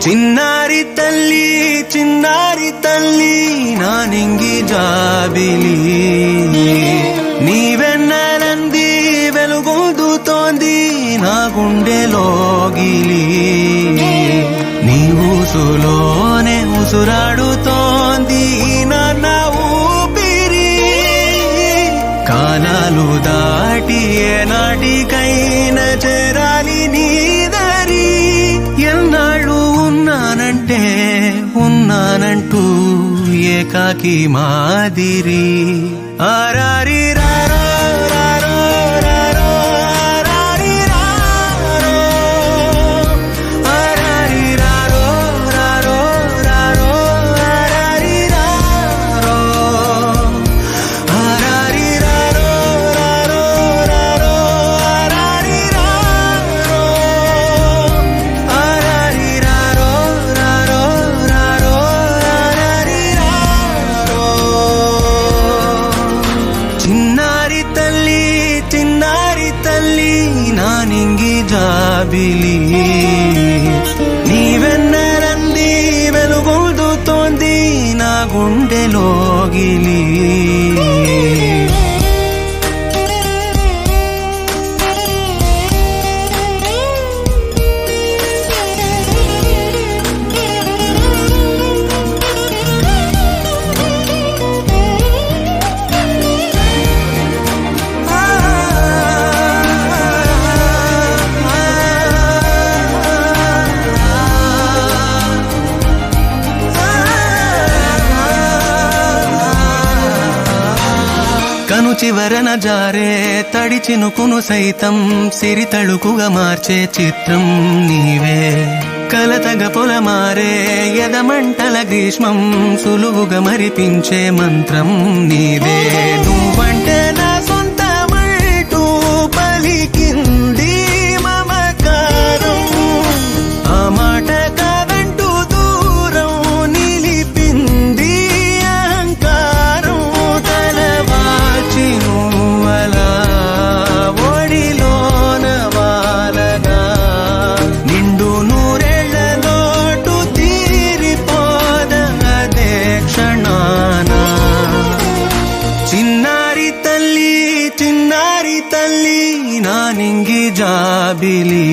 చిన్నారి తల్లి నానింగి జాబిలి నీవెన్నెలంది వెలుగొందుతోంది నా గుండెలోగిలి నీ ఊసులోనే ఉసురాడుతోంది నాన్న ఊపిరి కాలాలు దాటి ఏనాటికైనా చేరాలి నీ దరి ఎన్నాళ్ళు ఉన్నానంటూ ఏకాకి మాదిరి ఆరారి రారో రారో రారో ఆరారి రారో ఆరారి రారో రారో రారో ఆరారి రారో ఆరారి రారో రారో రారో ఆరారి రారో ఆరారి రారో రారో రారో ఆరారి రారో చిన్నారి తల్లి నానింగి జాబిలి నీవెన్నెలంది వెలుగొందుతోంది నా గుండెలోగిలి కను చివరన జారే తడి చినుకును సైతం సిరి తళుకుగా మార్చే చిత్రం నీవే కలతగ పొలమారే ఎదమంటల గ్రీష్మం సులువుగా మరిపించే మంత్రం నీదే నువ్వంటే నా సొంతమంటూ పలికింది మమకారం ఆ మాట కాదంటూ దూరం నిలిపింది అహంకారం తలవాచి నువ్వలా ఒడిలోన వాలగా నిండు నూరేళ్ల లోటు తీరిపోదదే క్షణాన చిన్నారి తల్లి నానింగి జాబిలి